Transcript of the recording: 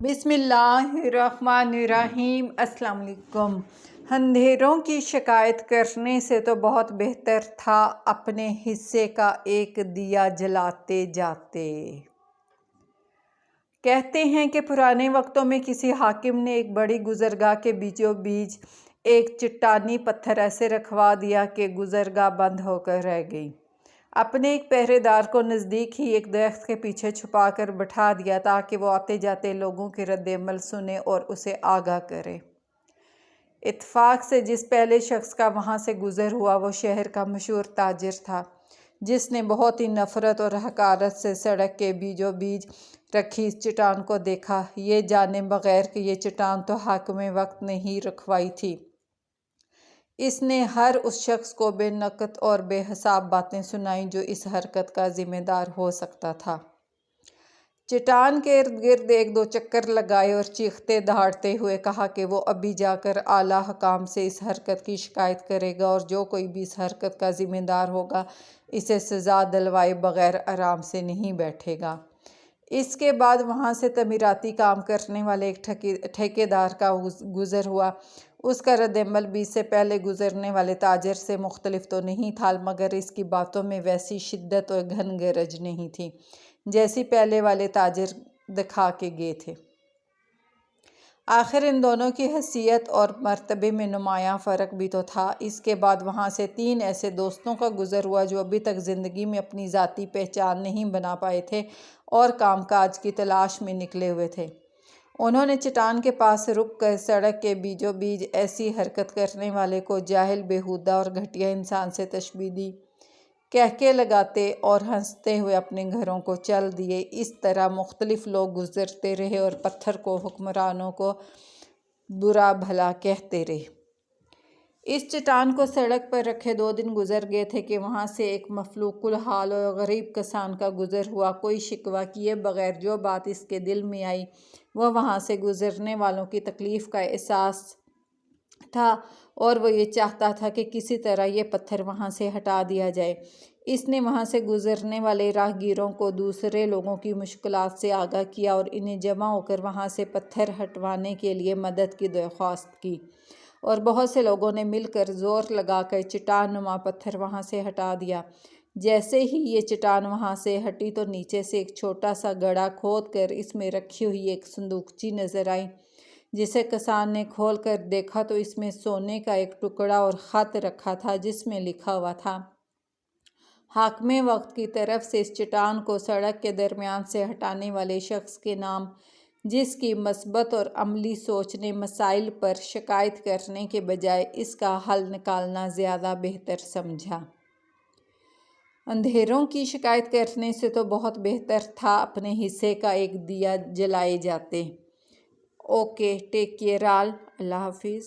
بسم اللہ الرحمن الرحیم۔ السلام علیکم۔ اندھیروں کی شکایت کرنے سے تو بہت بہتر تھا اپنے حصے کا ایک دیا جلاتے جاتے۔ کہتے ہیں کہ پرانے وقتوں میں کسی حاکم نے ایک بڑی گزرگاہ کے بیچوں بیچ ایک چٹانی پتھر ایسے رکھوا دیا کہ گزرگاہ بند ہو کر رہ گئی۔ اپنے ایک پہرے دار کو نزدیک ہی ایک درخت کے پیچھے چھپا کر بٹھا دیا تاکہ وہ آتے جاتے لوگوں کے رد عمل سنے اور اسے آگاہ کرے۔ اتفاق سے جس پہلے شخص کا وہاں سے گزر ہوا وہ شہر کا مشہور تاجر تھا، جس نے بہت ہی نفرت اور حقارت سے سڑک کے بیچوں بیچ رکھی اس چٹان کو دیکھا، یہ جانے بغیر کہ یہ چٹان تو حاکم وقت نے ہی رکھوائی تھی۔ اس نے ہر اس شخص کو بے نقط اور بے حساب باتیں سنائیں جو اس حرکت کا ذمہ دار ہو سکتا تھا۔ چٹان کے ارد گرد ایک دو چکر لگائے اور چیختے دہاڑتے ہوئے کہا کہ وہ ابھی جا کر اعلیٰ حکام سے اس حرکت کی شکایت کرے گا اور جو کوئی بھی اس حرکت کا ذمہ دار ہوگا اسے سزا دلوائے بغیر آرام سے نہیں بیٹھے گا۔ اس کے بعد وہاں سے تعمیراتی کام کرنے والے ایک ٹھیکیدار کا گزر ہوا۔ اس کا رد عمل بھی اس سے پہلے گزرنے والے تاجر سے مختلف تو نہیں تھا، مگر اس کی باتوں میں ویسی شدت اور گھن گرج نہیں تھی جیسی پہلے والے تاجر دکھا کے گئے تھے۔ آخر ان دونوں کی حیثیت اور مرتبے میں نمایاں فرق بھی تو تھا۔ اس کے بعد وہاں سے تین ایسے دوستوں کا گزر ہوا جو ابھی تک زندگی میں اپنی ذاتی پہچان نہیں بنا پائے تھے اور کام کاج کی تلاش میں نکلے ہوئے تھے۔ انہوں نے چٹان کے پاس رک کر سڑک کے بیچوں بیچ ایسی حرکت کرنے والے کو جاہل، بیہودہ اور گھٹیا انسان سے تشبیہ دی۔ کہکے لگاتے اور ہنستے ہوئے اپنے گھروں کو چل دیے۔ اس طرح مختلف لوگ گزرتے رہے اور پتھر کو حکمرانوں کو برا بھلا کہتے رہے۔ اس چٹان کو سڑک پر رکھے 2 دن گزر گئے تھے کہ وہاں سے ایک مفلوج الحال اور غریب کسان کا گزر ہوا۔ کوئی شکوہ کیے بغیر جو بات اس کے دل میں آئی وہ وہاں سے گزرنے والوں کی تکلیف کا احساس تھا اور وہ یہ چاہتا تھا کہ کسی طرح یہ پتھر وہاں سے ہٹا دیا جائے۔ اس نے وہاں سے گزرنے والے راہ گیروں کو دوسرے لوگوں کی مشکلات سے آگاہ کیا اور انہیں جمع ہو کر وہاں سے پتھر ہٹوانے کے لیے مدد کی درخواست کی، اور بہت سے لوگوں نے مل کر زور لگا کر چٹان نما پتھر وہاں سے ہٹا دیا۔ جیسے ہی یہ چٹان وہاں سے ہٹی تو نیچے سے ایک چھوٹا سا گڑھا کھود کر اس میں رکھی ہوئی ایک صندوقچی نظر آئی، جسے کسان نے کھول کر دیکھا تو اس میں سونے کا ایک ٹکڑا اور خط رکھا تھا جس میں لکھا ہوا تھا: حاکم وقت کی طرف سے اس چٹان کو سڑک کے درمیان سے ہٹانے والے شخص کے نام، جس کی مثبت اور عملی سوچ نے مسائل پر شکایت کرنے کے بجائے اس کا حل نکالنا زیادہ بہتر سمجھا۔ اندھیروں کی شکایت کرنے سے تو بہت بہتر تھا اپنے حصے کا ایک دیا جلائے جاتے۔ Okay, take care all. اللہ حافظ۔